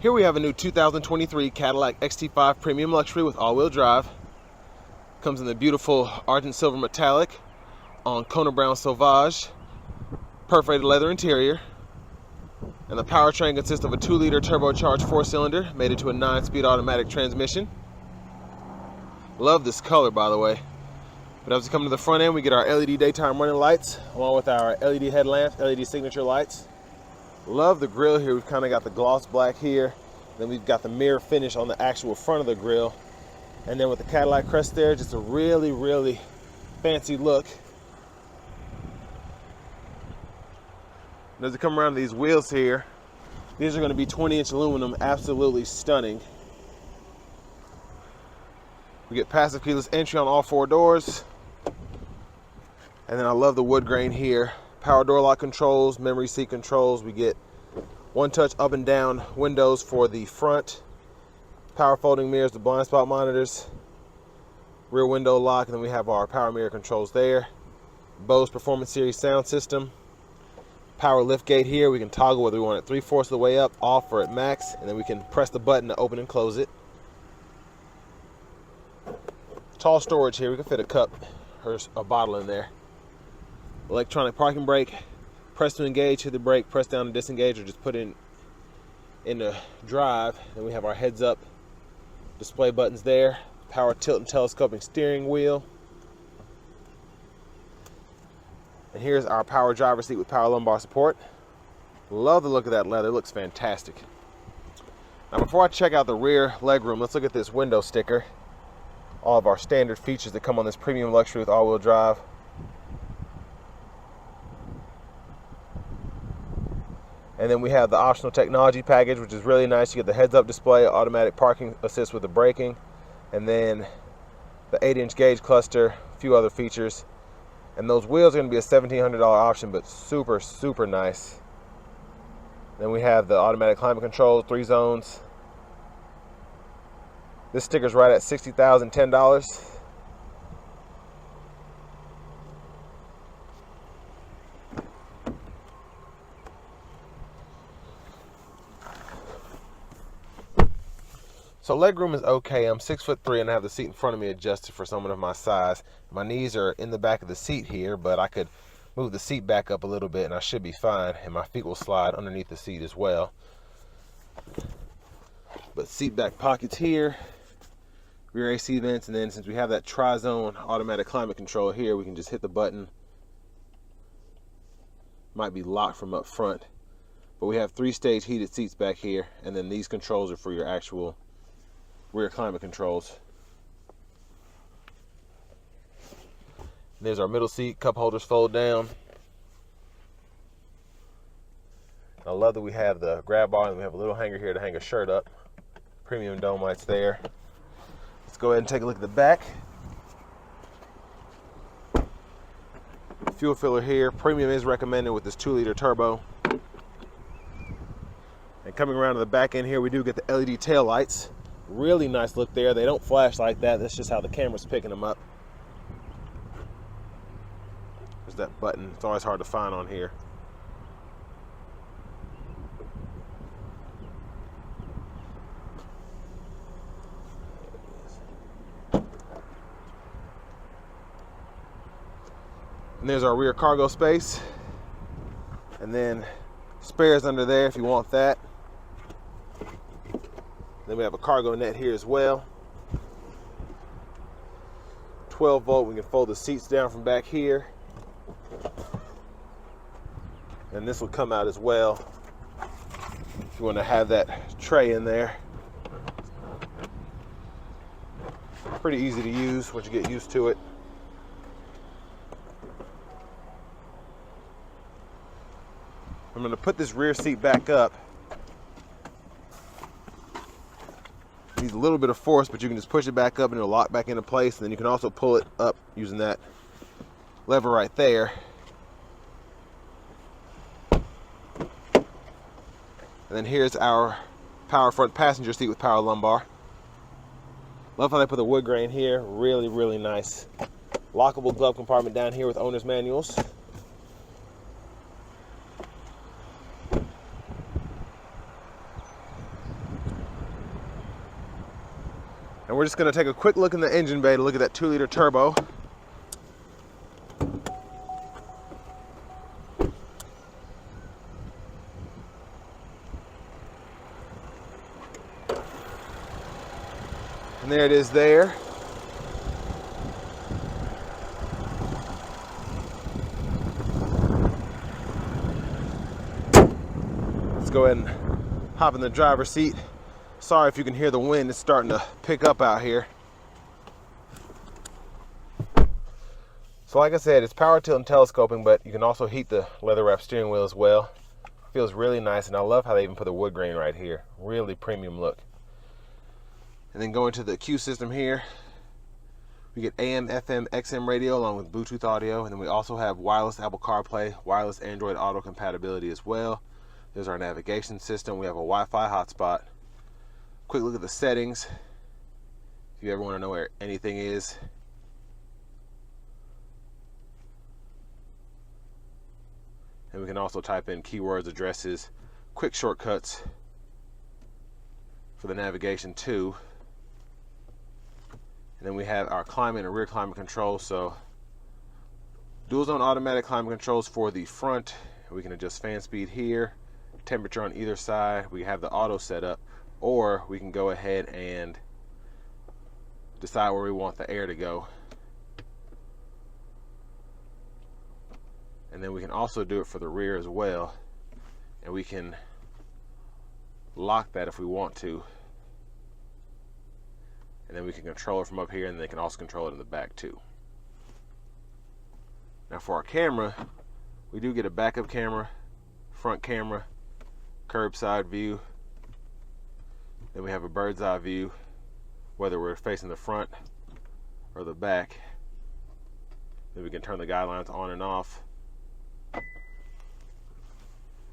Here we have a new 2023 Cadillac XT5 Premium Luxury with all-wheel drive. Comes in the beautiful argent silver metallic on Kona brown sauvage, perforated leather interior. And the powertrain consists of a 2-liter turbocharged 4-cylinder made into a 9-speed automatic transmission. Love this color, by the way. But as we come to the front end, we get our LED daytime running lights along with our LED headlamps, LED signature lights. Love the grille here. We've kind of got the gloss black here. Then we've got the mirror finish on the actual front of the grille. And then with the Cadillac crest there, just a really, really fancy look. And as we come around to these wheels here, these are going to be 20-inch aluminum, absolutely stunning. We get passive keyless entry on all 4 doors. And then I love the wood grain here. Power door lock controls, memory seat controls. We get one-touch up and down windows for the front. Power folding mirrors, the blind spot monitors. Rear window lock, and then we have our power mirror controls there. Bose Performance Series sound system. Power lift gate here. We can toggle whether we want it 3/4 of the way up, off, or at max. And then we can press the button to open and close it. Tall storage here. We can fit a cup or a bottle in there. Electronic parking brake. Press to engage, hit the brake, press down to disengage, or just put it in the drive. Then we have our heads up display buttons there. Power tilt and telescoping steering wheel. And here's our power driver seat with power lumbar support. Love the look of that leather, it looks fantastic. Now before I check out the rear legroom, let's look at this window sticker. All of our standard features that come on this premium luxury with all-wheel drive. And then we have the optional technology package, which is really nice. You get the heads-up display, automatic parking assist with the braking, and then the 8-inch gauge cluster, a few other features. And those wheels are going to be a $1,700 option, but super, super nice. Then we have the automatic climate control, 3 zones. This sticker's right at $60,010. So legroom is okay. I'm 6'3" and I have the seat in front of me adjusted for someone of my size. My knees are in the back of the seat here, but I could move the seat back up a little bit and I should be fine. And my feet will slide underneath the seat as well. But seat back pockets here, rear AC vents, and then since we have that tri-zone automatic climate control here, we can just hit the button. Might be locked from up front. But we have 3-stage heated seats back here, and then these controls are for your actual rear climate controls. And there's our middle seat, cup holders fold down. I love that we have the grab bar and we have a little hanger here to hang a shirt up. Premium dome lights there. Let's go ahead and take a look at the back. Fuel filler here. Premium is recommended with this 2-liter turbo. And coming around to the back end here, we do get the LED tail lights. Really nice look there. They don't flash like that. That's just how the camera's picking them up. There's that button. It's always hard to find on here. And there's our rear cargo space. And then spares under there if you want that. Then we have a cargo net here as well. 12 volt, we can fold the seats down from back here. And this will come out as well if you want to have that tray in there. Pretty easy to use once you get used to it. I'm going to put this rear seat back up. Needs a little bit of force, but you can just push it back up and it'll lock back into place. And then you can also pull it up using that lever right there. And then here's our power front passenger seat with power lumbar. Love how they put the wood grain here. Really, really nice. Lockable glove compartment down here with owner's manuals. And we're just gonna take a quick look in the engine bay to look at that 2-liter turbo. And there it is there. Let's go ahead and hop in the driver's seat. Sorry if you can hear the wind, it's starting to pick up out here. So like I said, it's power tilt and telescoping, but you can also heat the leather wrap steering wheel as well. Feels really nice, and I love how they even put the wood grain right here. Really premium look. And then going to the Q system here, we get AM, FM, XM radio along with Bluetooth audio, and then we also have wireless Apple CarPlay, wireless Android Auto compatibility as well. There's our navigation system. We have a Wi-Fi hotspot. Quick look at the settings, if you ever want to know where anything is. And we can also type in keywords, addresses, quick shortcuts for the navigation too. And then we have our climate and rear climate control. So dual zone automatic climate controls for the front. We can adjust fan speed here, temperature on either side. We have the auto set up, or we can go ahead and decide where we want the air to go. And then we can also do it for the rear as well. And we can lock that if we want to. And then we can control it from up here, and they can also control it in the back too. Now for our camera, we do get a backup camera, front camera, curbside view. Then we have a bird's eye view, whether we're facing the front or the back. Then we can turn the guidelines on and off.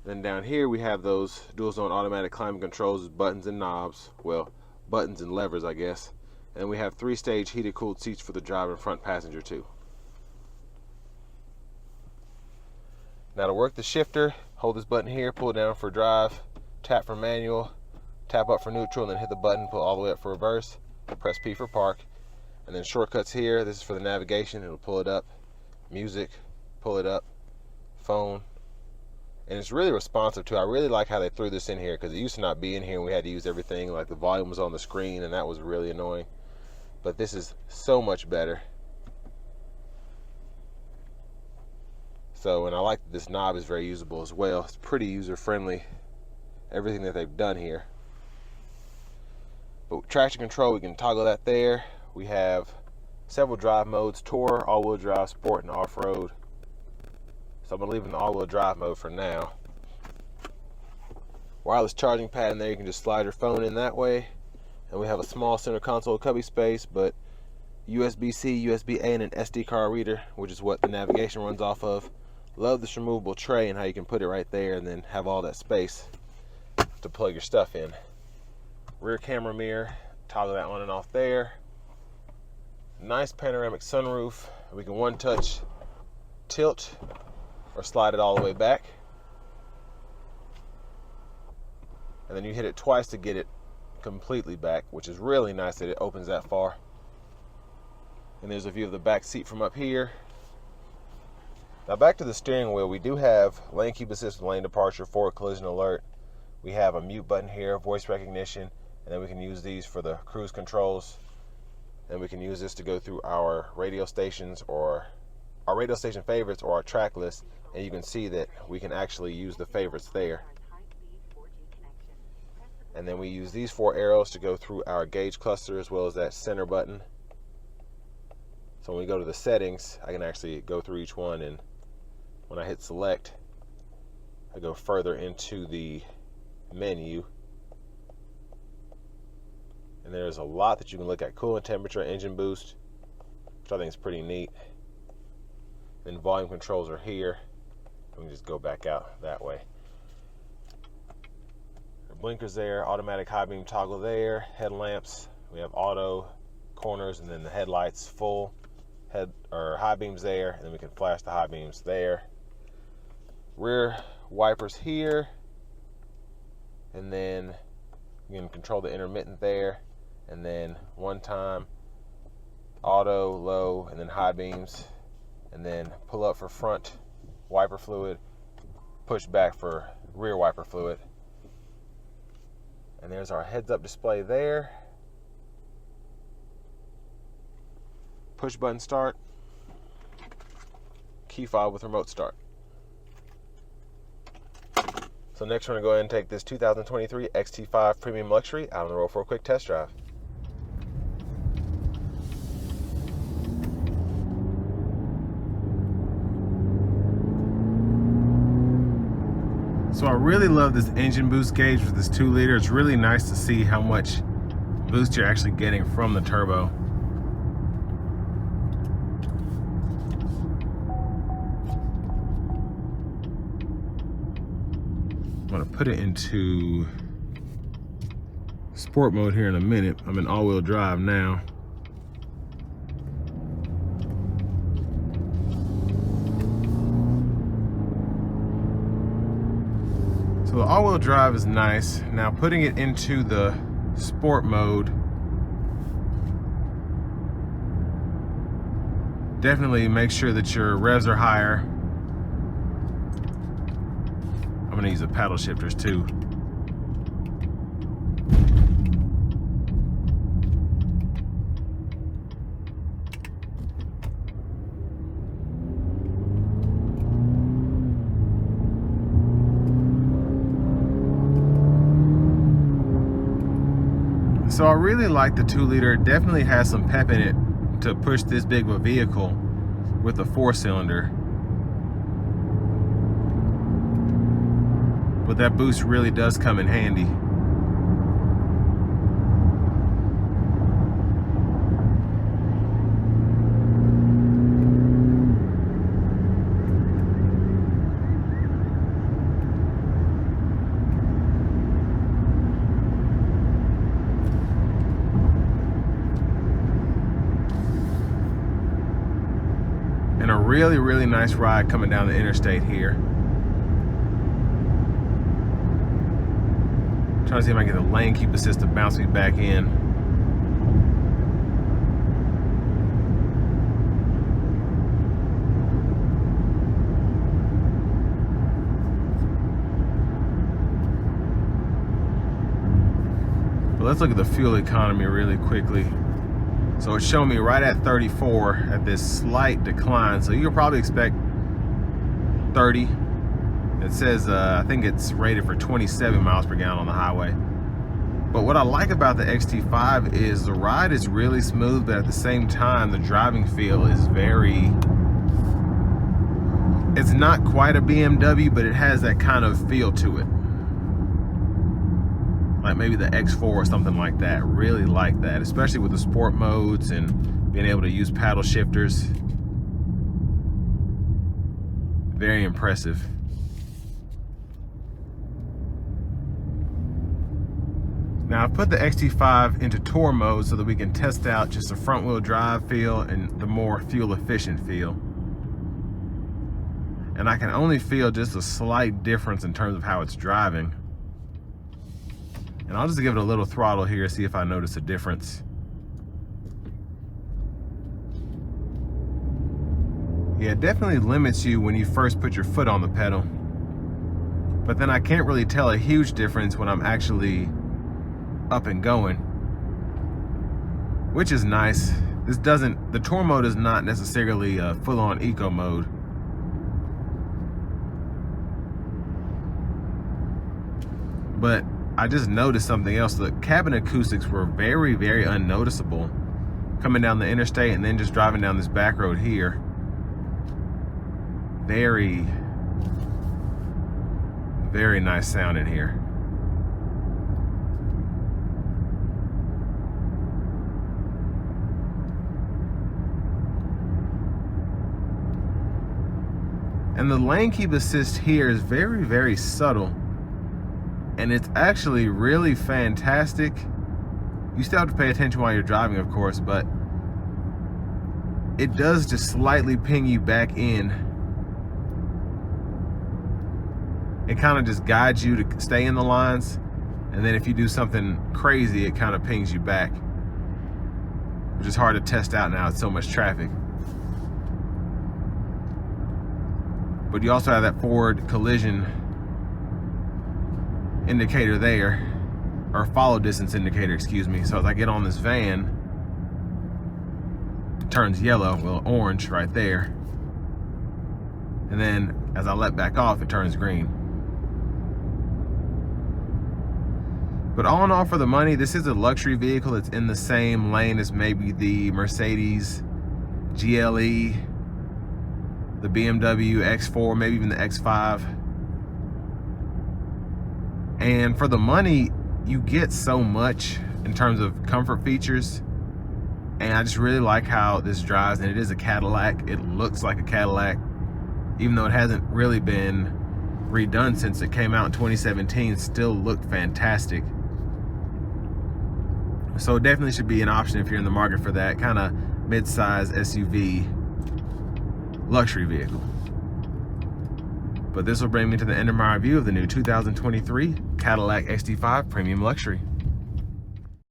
Then down here we have those dual zone automatic climate controls, buttons and knobs. Well, buttons and levers, I guess. And we have 3-stage heated cooled seats for the driver and front passenger too. Now to work the shifter, hold this button here, pull it down for drive, tap for manual, tap up for neutral, and then hit the button, pull all the way up for reverse, press P for park. And then shortcuts here, this is for the navigation, it'll pull it up, music, pull it up, phone. And it's really responsive too. I really like how they threw this in here, because it used to not be in here and we had to use everything, like the volume was on the screen, and that was really annoying. But this is so much better. So, and I like that this knob is very usable as well. It's pretty user friendly, everything that they've done here. But with traction control, we can toggle that there. We have several drive modes: Tour, all-wheel drive, sport, and off-road. So I'm gonna leave it in the all-wheel drive mode for now. Wireless charging pad in there, you can just slide your phone in that way. And we have a small center console cubby space, but USB-C, USB-A, and an SD card reader, which is what the navigation runs off of. Love this removable tray and how you can put it right there and then have all that space to plug your stuff in. Rear camera mirror, toggle that on and off there. Nice panoramic sunroof. We can one-touch tilt or slide it all the way back. And then you hit it twice to get it completely back, which is really nice that it opens that far. And there's a view of the back seat from up here. Now back to the steering wheel, we do have lane keep assist, lane departure, forward collision alert. We have a mute button here, voice recognition, and then we can use these for the cruise controls. And we can use this to go through our radio stations, or our radio station favorites, or our track list. And you can see that we can actually use the favorites there. And then we use these 4 arrows to go through our gauge cluster, as well as that center button. So when we go to the settings, I can actually go through each one, and when I hit select, I go further into the menu. And there's a lot that you can look at: coolant temperature, engine boost, which I think is pretty neat. Then volume controls are here. We can just go back out that way. Blinkers there, automatic high beam toggle there, headlamps, we have auto, corners, and then the headlights full, high beams there, and then we can flash the high beams there. Rear wipers here, and then you can control the intermittent there, and then one time auto, low, and then high beams, and then pull up for front wiper fluid, push back for rear wiper fluid. And there's our heads-up display there. Push button start, key fob with remote start. So next we're gonna go ahead and take this 2023 XT5 Premium Luxury out on the road for a quick test drive. So I really love this engine boost gauge with this 2-liter. It's really nice to see how much boost you're actually getting from the turbo. I'm gonna put it into sport mode here in a minute. I'm in all-wheel drive now. So the all-wheel drive is nice. Now putting it into the sport mode, definitely make sure that your revs are higher. I'm gonna use the paddle shifters too. So I really like the 2-liter. It definitely has some pep in it to push this big of a vehicle with a 4-cylinder. But that boost really does come in handy. And a really, really nice ride coming down the interstate here. Trying to see if I can get the lane keep assist to bounce me back in. But let's look at the fuel economy really quickly. So it's showing me right at 34 at this slight decline. So you'll probably expect 30. It says, I think it's rated for 27 miles per gallon on the highway. But what I like about the XT5 is the ride is really smooth, but at the same time, the driving feel is very, it's not quite a BMW, but it has that kind of feel to it. Like maybe the X4 or something like that. Really like that, especially with the sport modes and being able to use paddle shifters. Very impressive. Now I've put the XT5 into tour mode so that we can test out just the front wheel drive feel and the more fuel efficient feel. And I can only feel just a slight difference in terms of how it's driving. And I'll just give it a little throttle here, see if I notice a difference. Yeah, it definitely limits you when you first put your foot on the pedal. But then I can't really tell a huge difference when I'm actually up and going, which is nice. The tour mode is not necessarily a full-on eco mode. But I just noticed something else. The cabin acoustics were very, very unnoticeable coming down the interstate and then just driving down this back road here. Very, very nice sound in here. And the lane keep assist here is very, very subtle. And it's actually really fantastic. You still have to pay attention while you're driving, of course, but it does just slightly ping you back in. It kind of just guides you to stay in the lines. And then if you do something crazy, it kind of pings you back. which is hard to test out now. It's so much traffic. But you also have that forward collision indicator there, or follow distance indicator, excuse me. So as I get on this van, it turns yellow, well, orange right there. And then as I let back off, it turns green. But all in all, for the money, this is a luxury vehicle. It's in the same lane as maybe the Mercedes GLE, the BMW X4, maybe even the X5. And for the money, you get so much in terms of comfort features. And I just really like how this drives. And it is a Cadillac. It looks like a Cadillac, even though it hasn't really been redone since it came out in 2017. Still looked fantastic. So it definitely should be an option if you're in the market for that kind of mid-size SUV luxury vehicle. But this will bring me to the end of my review of the new 2023 Cadillac XT5 Premium Luxury.